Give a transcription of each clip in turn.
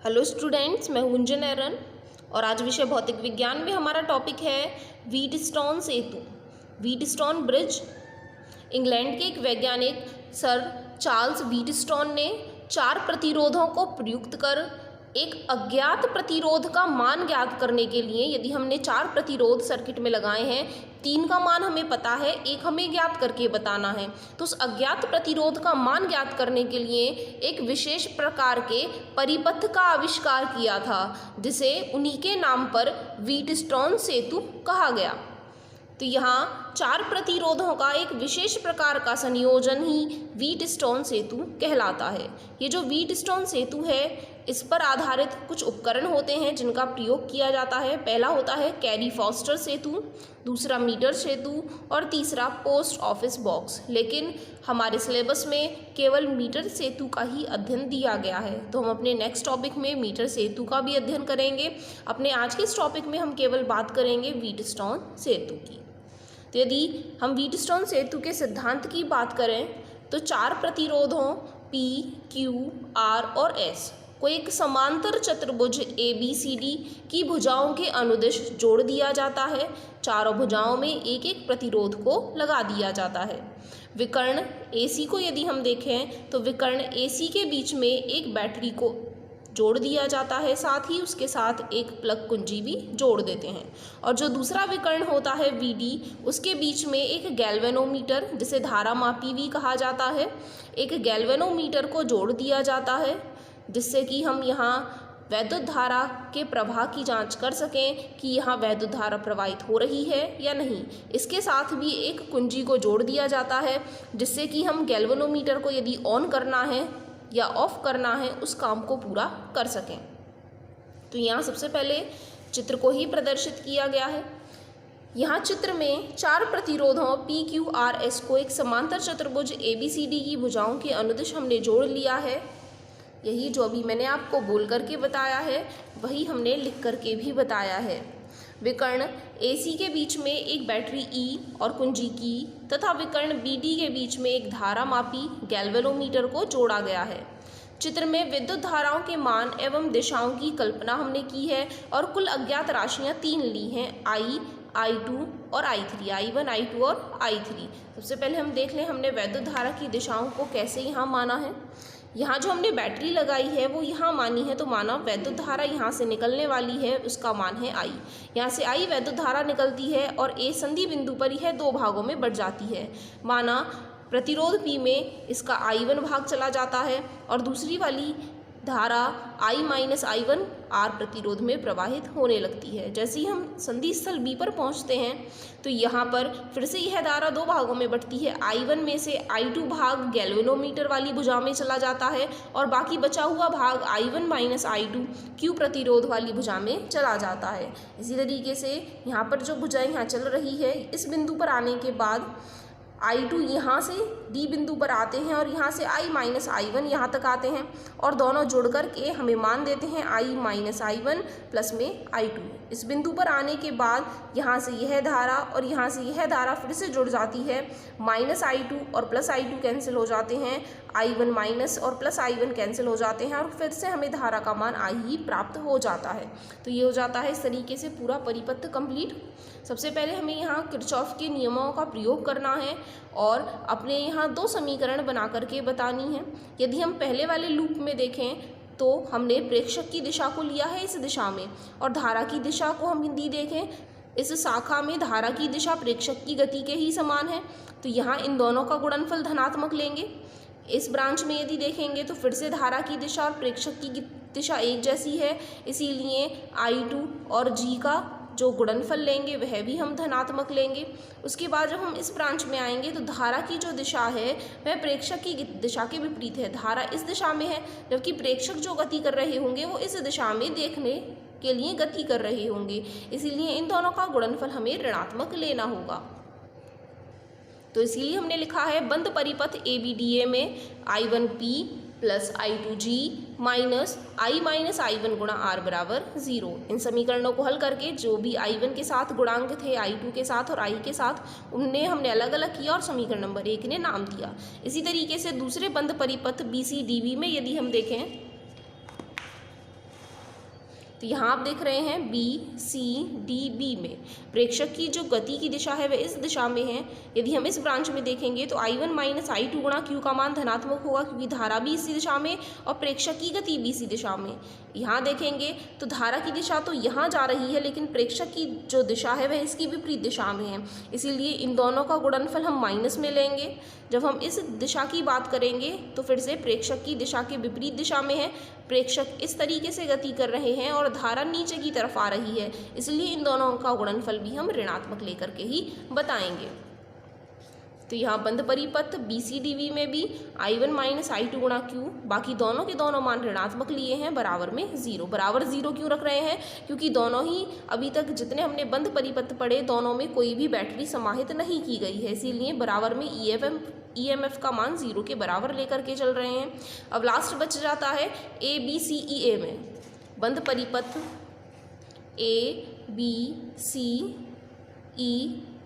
Hello students, मैं हूं अंजन एरन और आज विषय भौतिक विज्ञान में हमारा टॉपिक है व्हीटस्टोन सेतु, व्हीटस्टोन ब्रिज। इंग्लैंड के एक वैज्ञानिक सर चार्ल्स व्हीटस्टोन ने 4 प्रतिरोधों को प्रयुक्त कर एक अज्ञात प्रतिरोध का मान ज्ञात करने के लिए, यदि हमने 4 प्रतिरोध सर्किट में लगाए हैं, 3 का मान हमें पता है, 1 हमें ज्ञात करके बताना है, तो उस अज्ञात प्रतिरोध का मान ज्ञात करने के लिए एक विशेष प्रकार के परिपथ का आविष्कार किया था, जिसे उन्हीं के नाम पर व्हीटस्टोन सेतु कहा गया। तो यहाँ 4 प्रतिरोधों का एक विशेष प्रकार का संयोजन ही व्हीटस्टोन सेतु कहलाता है। ये जो व्हीटस्टोन सेतु है, इस पर आधारित कुछ उपकरण होते हैं जिनका प्रयोग किया जाता है। पहला होता है कैरी फॉस्टर सेतु, दूसरा मीटर सेतु और तीसरा पोस्ट ऑफिस बॉक्स। लेकिन हमारे सिलेबस में केवल मीटर सेतु का ही अध्ययन दिया गया है, तो हम अपने नेक्स्ट टॉपिक में मीटर सेतु का भी अध्ययन करेंगे। अपने आज के इस टॉपिक में हम केवल बात करेंगे व्हीटस्टोन सेतु की। तो यदि हम व्हीटस्टोन सेतु के सिद्धांत की बात करें तो 4 प्रतिरोधों P, Q, R और S को एक समांतर चतुर्भुज ABCD की भुजाओं के अनुदिश जोड़ दिया जाता है। चारों भुजाओं में एक एक प्रतिरोध को लगा दिया जाता है। विकर्ण AC को यदि हम देखें तो विकर्ण AC के बीच में एक बैटरी को जोड़ दिया जाता है, साथ ही उसके साथ एक प्लग कुंजी भी जोड़ देते हैं। और जो दूसरा विकर्ण होता है VD, उसके बीच में एक गैल्वेनोमीटर, जिसे धारा मापी भी कहा जाता है, एक गैल्वेनोमीटर को जोड़ दिया जाता है, जिससे कि हम यहाँ वैद्युत धारा के प्रवाह की जांच कर सकें कि यहाँ वैद्युत धारा प्रवाहित हो रही है या नहीं। इसके साथ भी एक कुंजी को जोड़ दिया जाता है, जिससे कि हम गैल्वेनोमीटर को यदि ऑन करना है या ऑफ करना है, उस काम को पूरा कर सकें। तो यहाँ सबसे पहले चित्र को ही प्रदर्शित किया गया है। यहाँ चित्र में 4 प्रतिरोधों P, Q, R, S को एक समांतर चतुर्भुज ABCD की भुजाओं के अनुदिश हमने जोड़ लिया है। यही जो अभी मैंने आपको बोल करके बताया है, वही हमने लिख करके भी बताया है। विकर्ण AC के बीच में एक बैटरी E और कुंजी की तथा विकर्ण BD के बीच में एक धारा मापी गैल्वेनोमीटर को जोड़ा गया है। चित्र में विद्युत धाराओं के मान एवं दिशाओं की कल्पना हमने की है और कुल अज्ञात राशियां 3 ली हैं, I, I2 और I3, I1, I2 और I3। सबसे पहले हम देख लें हमने वैद्युत धारा की दिशाओं को कैसे यहाँ माना है। यहाँ जो हमने बैटरी लगाई है वो यहाँ मानी है, तो माना वैद्युत धारा यहाँ से निकलने वाली है, उसका मान है I। यहाँ से I वैद्युत धारा निकलती है और A संधि बिंदु पर यह 2 भागों में बढ़ जाती है। माना प्रतिरोध P में इसका I1 भाग चला जाता है और दूसरी वाली धारा I-I1 R प्रतिरोध में प्रवाहित होने लगती है। जैसे ही हम संधि स्थल B पर पहुंचते हैं तो यहाँ पर फिर से यह धारा 2 भागों में बढ़ती है। I1 में से I2 भाग गैल्वेनोमीटर वाली भुजा में चला जाता है और बाकी बचा हुआ भाग I1 - I2 Q प्रतिरोध वाली भुजा में चला जाता है। इसी तरीके से यहाँ पर जो भुजा यहाँ चल रही है, इस बिंदु पर आने के बाद I2 यहाँ से D बिंदु पर आते हैं और यहाँ से I- I1 यहाँ तक आते हैं और दोनों जुड़ कर के हमें मान देते हैं I- I1 प्लस में I2। इस बिंदु पर आने के बाद यहाँ से यह धारा और यहाँ से यह धारा फिर से जुड़ जाती है। -I2 और +I2 कैंसिल हो जाते हैं, I1- और +I1 कैंसिल हो जाते हैं और फिर से हमें धारा का मान I ही प्राप्त हो जाता है। तो ये हो जाता है इस तरीके से पूरा परिपथ कंप्लीट। सबसे पहले हमें यहाँ किरचॉफ के नियमों का प्रयोग करना है और अपने यहाँ 2 समीकरण बना करके बतानी है। यदि हम पहले वाले लूप में देखें तो हमने प्रेक्षक की दिशा को लिया है इस दिशा में, और धारा की दिशा को हम यदि देखें, इस शाखा में धारा की दिशा प्रेक्षक की गति के ही समान है, तो यहाँ इन दोनों का गुणनफल धनात्मक लेंगे। इस ब्रांच में यदि देखेंगे तो फिर से धारा की दिशा और प्रेक्षक की दिशा एक जैसी है, इसीलिए I2 और G का जो गुणनफल लेंगे वह भी हम धनात्मक लेंगे। उसके बाद जब हम इस ब्रांच में आएंगे तो धारा की जो दिशा है वह प्रेक्षक की दिशा के विपरीत है। धारा इस दिशा में है, जबकि प्रेक्षक जो गति कर रहे होंगे वो इस दिशा में देखने के लिए गति कर रहे होंगे, इसीलिए इन दोनों का गुणनफल हमें ऋणात्मक लेना होगा। तो इसीलिए हमने लिखा है बंद परिपथ ABDA में I1P plus I2G minus I- I1 गुणा R बराबर 0। इन समीकरणों को हल करके जो भी I1 के साथ गुणांक थे, I2 के साथ और I के साथ, उन्हें हमने अलग अलग किया और समीकरण नंबर 1 ने नाम दिया। इसी तरीके से दूसरे बंद परिपथ BCDB में यदि हम देखें तो यहाँ आप देख रहे हैं बी सी डी बी में प्रेक्षक की जो गति की दिशा है वह इस दिशा में है। यदि हम इस ब्रांच में देखेंगे तो I1 माइनस I2 गुणा Q का मान धनात्मक होगा, क्योंकि धारा भी इसी दिशा में और प्रेक्षक की गति भी इसी दिशा में। यहाँ देखेंगे तो धारा की दिशा तो यहाँ जा रही है, लेकिन प्रेक्षक की जो दिशा है वह इसकी विपरीत दिशा में है, इसीलिए इन दोनों का गुणनफल हम माइनस में लेंगे। जब हम इस दिशा की बात करेंगे तो फिर से प्रेक्षक की दिशा के विपरीत दिशा में है, प्रेक्षक इस तरीके से गति कर रहे हैं और धारा नीचे की तरफ आ रही है, इसलिए इन दोनों का गुणनफल भी हम ऋणात्मक लेकर के ही बताएंगे। तो यहाँ बंद परिपथ BCDV में भी I1 माइनस I2 गुणा Q, बाकी दोनों के दोनों मान ऋणात्मक लिए हैं, बराबर में 0। बराबर 0 क्यों रख रहे हैं? क्योंकि दोनों ही अभी तक जितने हमने बंद परिपथ पढ़े दोनों में कोई भी बैटरी समाहित नहीं की गई है, इसीलिए बराबर में EMF का मान 0 के बराबर लेकर के चल रहे हैं। अब लास्ट बच जाता है ABCEA में बंद परिपथ ABCE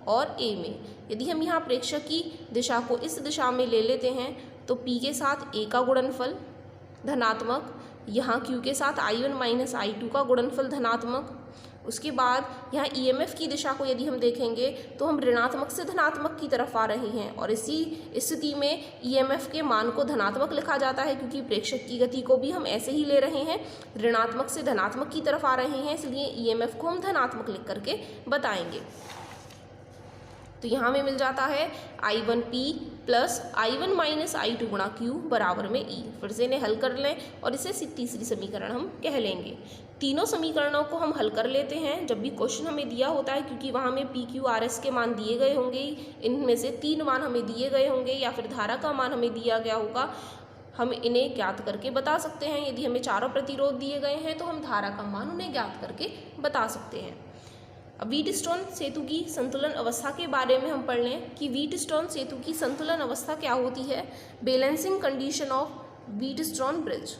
और A में। यदि हम यहाँ प्रेक्षक की दिशा को इस दिशा में ले लेते हैं तो P के साथ A का गुणनफल धनात्मक, यहाँ Q के साथ I1 माइनस I2 का गुणनफल धनात्मक। उसके बाद यहाँ EMF की दिशा को यदि हम देखेंगे तो हम ऋणात्मक से धनात्मक की तरफ आ रहे हैं, और इसी स्थिति में EMF के मान को धनात्मक लिखा जाता है, क्योंकि प्रेक्षक की गति को भी हम ऐसे ही ले रहे हैं, ऋणात्मक से धनात्मक की तरफ आ रहे हैं, इसलिए EMF को हम धनात्मक लिख करके बताएंगे। तो यहाँ में मिल जाता है I1P plus I1 minus I2 गुणा Q बराबर में E। फिर से इन्हें हल कर लें और इसे तीसरी समीकरण हम कह लेंगे। तीनों समीकरणों को हम हल कर लेते हैं जब भी क्वेश्चन हमें दिया होता है, क्योंकि वहाँ में PQRS के मान दिए गए होंगे, इनमें से 3 मान हमें दिए गए होंगे या फिर धारा का मान हमें दिया गया होगा। हम इन्हें ज्ञात करके बता सकते हैं। यदि हमें चारों प्रतिरोध दिए गए हैं तो हम धारा का मान उन्हें ज्ञात करके बता सकते हैं। अब व्हीटस्टोन सेतु की संतुलन अवस्था के बारे में हम पढ़ लें कि व्हीटस्टोन सेतु की संतुलन अवस्था क्या होती है। Balancing condition of Wheatstone bridge.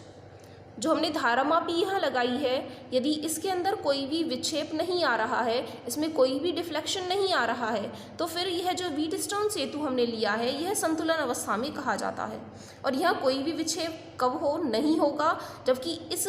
जो हमने धारामापी यहाँ लगाई है, यदि इसके अंदर कोई भी विक्षेप नहीं आ रहा है, इसमें कोई भी डिफ्लेक्शन नहीं आ रहा है, तो फिर यह जो व्हीटस्टोन सेतु हमने लिया है यह संतुलन अवस्था में कहा जाता है। और यहाँ कोई भी विक्षेप कब हो नहीं होगा, जबकि इस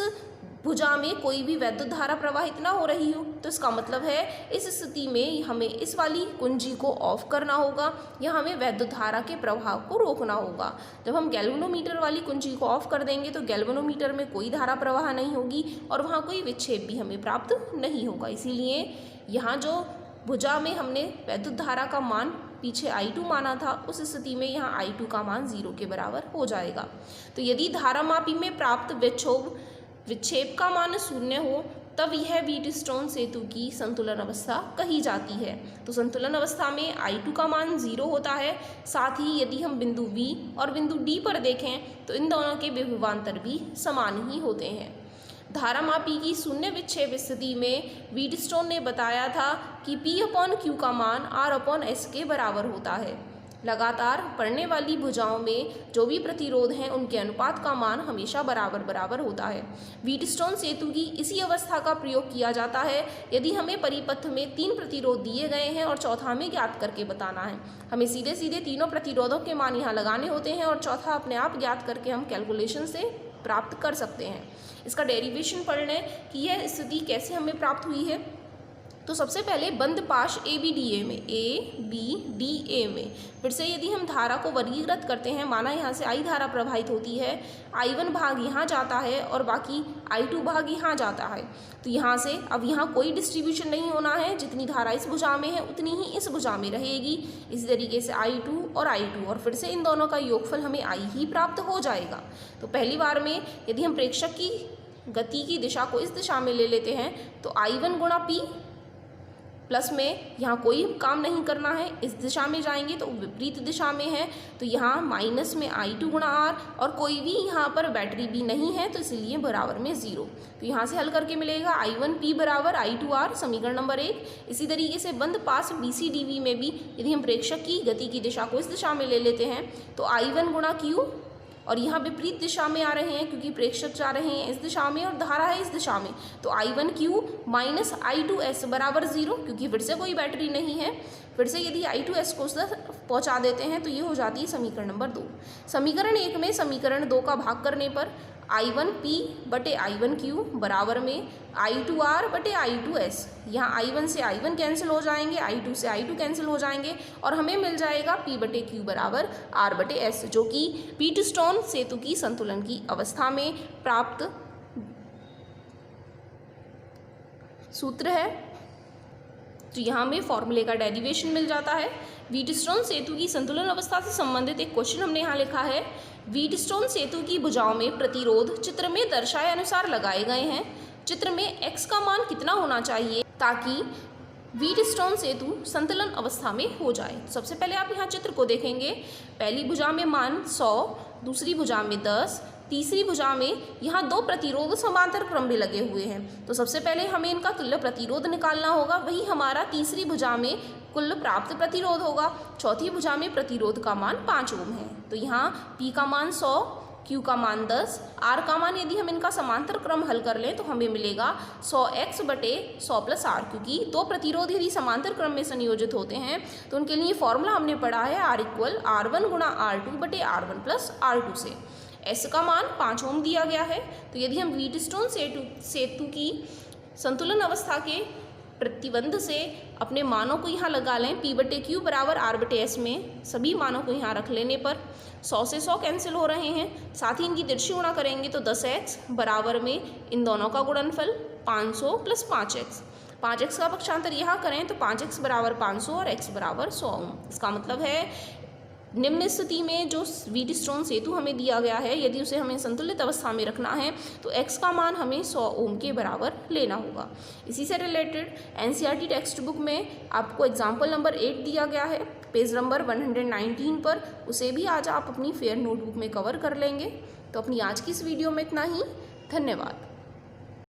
भुजा में कोई भी वैद्युत धारा प्रवाहित ना हो रही हो। तो इसका मतलब है इस स्थिति में हमें इस वाली कुंजी को ऑफ करना होगा या हमें वैद्युत धारा के प्रवाह को रोकना होगा। जब हम गैल्वेनोमीटर वाली कुंजी को ऑफ कर देंगे तो गैल्वेनोमीटर में कोई धारा प्रवाह नहीं होगी और वहाँ कोई विक्षेप भी हमें प्राप्त नहीं होगा। इसीलिए यहाँ जो भुजा में हमने वैद्युत धारा का मान पीछे I2 माना था, उस स्थिति में यहाँ I2 का मान 0 के बराबर हो जाएगा। तो यदि धारामापी में प्राप्त विक्षेप का मान 0 हो तब यह व्हीटस्टोन सेतु की संतुलन अवस्था कही जाती है। तो संतुलन अवस्था में I2 का मान 0 होता है। साथ ही यदि हम बिंदु B और बिंदु D पर देखें तो इन दोनों के विभवांतर भी समान ही होते हैं। धारामापी की शून्य विक्षेप स्थिति में व्हीटस्टोन ने बताया था कि P/Q का मान R/S के बराबर होता है। लगातार पड़ने वाली भुजाओं में जो भी प्रतिरोध हैं उनके अनुपात का मान हमेशा बराबर होता है। व्हीटस्टोन सेतु की इसी अवस्था का प्रयोग किया जाता है यदि हमें परिपथ में 3 प्रतिरोध दिए गए हैं और चौथा हमें ज्ञात करके बताना है। हमें सीधे सीधे तीनों प्रतिरोधों के मान यहाँ लगाने होते हैं और चौथा अपने आप ज्ञात करके हम कैलकुलेशन से प्राप्त कर सकते हैं। इसका डेरिवेशन पढ़ लें कि यह स्थिति कैसे हमें प्राप्त हुई है। तो सबसे पहले बंद पाश ABDA में ABDA में फिर से यदि हम धारा को वर्गीकृत करते हैं, माना यहाँ से I धारा प्रवाहित होती है, I1 भाग यहाँ जाता है और बाकी I2 भाग यहाँ जाता है। तो यहाँ से अब यहाँ कोई डिस्ट्रीब्यूशन नहीं होना है, जितनी धारा इस भुजा में है उतनी ही इस भुजा में रहेगी। इसी तरीके से I2 और I2 और फिर से इन दोनों का योगफल हमें I ही प्राप्त हो जाएगा। तो पहली बार में यदि हम प्रेक्षक की गति की दिशा को इस दिशा में ले लेते हैं तो I1 गुणा P प्लस में यहाँ कोई काम नहीं करना है, इस दिशा में जाएंगे तो विपरीत दिशा में है, तो यहाँ माइनस में I2 गुणा R और कोई भी यहाँ पर बैटरी भी नहीं है तो इसलिए बराबर में 0। तो यहाँ से हल करके मिलेगा I1P बराबर I2R, समीकरण नंबर 1। इसी तरीके से बंद पास BCDV में भी यदि हम प्रेक्षक की गति की दिशा को इस दिशा में ले लेते हैं तो I1 गुणा Q और यहाँ विपरीत दिशा में आ रहे हैं क्योंकि प्रेक्षक जा रहे हैं इस दिशा में और धारा है इस दिशा में, तो I1Q माइनस I2S बराबर 0, क्योंकि फिर से कोई बैटरी नहीं है। फिर से यदि I2S को पहुँचा देते हैं तो ये हो जाती है समीकरण नंबर 2। समीकरण 1 में समीकरण 2 का भाग करने पर I1P/I1Q बराबर में I2R/I2S। यहाँ I1 से I1 कैंसिल हो जाएंगे, I2 से I2 कैंसिल हो जाएंगे और हमें मिल जाएगा P/Q बराबर R/S, जो कि व्हीटस्टोन सेतु की संतुलन की अवस्था में प्राप्त सूत्र है। तो यहाँ में फॉर्मूले का डेरिवेशन मिल जाता है। व्हीटस्टोन सेतु की संतुलन अवस्था से संबंधित एक क्वेश्चन हमने यहाँ लिखा है। व्हीटस्टोन सेतु की भुजाओं में प्रतिरोध चित्र में दर्शाए अनुसार लगाए गए हैं। चित्र में x का मान कितना होना चाहिए ताकि व्हीटस्टोन सेतु संतुलन अवस्था में हो जाए। सबसे पहले आप यहाँ चित्र को देखेंगे। पहली भुजा में मान 100, दूसरी भुजा में 10, तीसरी भुजा में यहाँ 2 प्रतिरोध समांतर क्रम में लगे हुए हैं। तो सबसे पहले हमें इनका तुल्य प्रतिरोध निकालना होगा, वही हमारा तीसरी भुजा में कुल प्राप्त प्रतिरोध होगा। चौथी भुजा में प्रतिरोध का मान 5 ओम है। तो यहाँ P का मान 100, Q का मान 10, R का मान यदि हम इनका समांतर क्रम हल कर लें तो हमें मिलेगा 100x/100 + R, क्योंकि 2 प्रतिरोध यदि समांतर क्रम में संयोजित होते हैं तो उनके लिए फॉर्मूला हमने पढ़ा है R = R1 × R2/R1 + R2 से। S का मान 5 ओम दिया गया है। तो यदि हम व्हीटस्टोन सेतु की संतुलन अवस्था के प्रतिबंध से अपने मानों को यहाँ लगा लें, P/Q बराबर R/S में सभी मानों को यहाँ रख लेने पर 100 से 100 कैंसिल हो रहे हैं। साथ ही इनकी तिरछी गुणा करेंगे तो 10x बराबर में इन दोनों का गुणनफल 500 + 5x। 5x का पक्षांतर यहाँ करें तो 5x बराबर 500 और x बराबर 100 ओम। इसका मतलब है निम्न स्थिति में जो व्हीटस्टोन सेतु हमें दिया गया है, यदि उसे हमें संतुलित अवस्था में रखना है तो x का मान हमें 100 ओम के बराबर लेना होगा। इसी से रिलेटेड NCERT टेक्स्ट बुक में आपको एग्जाम्पल नंबर 8 दिया गया है, पेज नंबर 119 पर। उसे भी आज आप अपनी फेयर नोटबुक में कवर कर लेंगे। तो अपनी आज की इस वीडियो में इतना ही। धन्यवाद।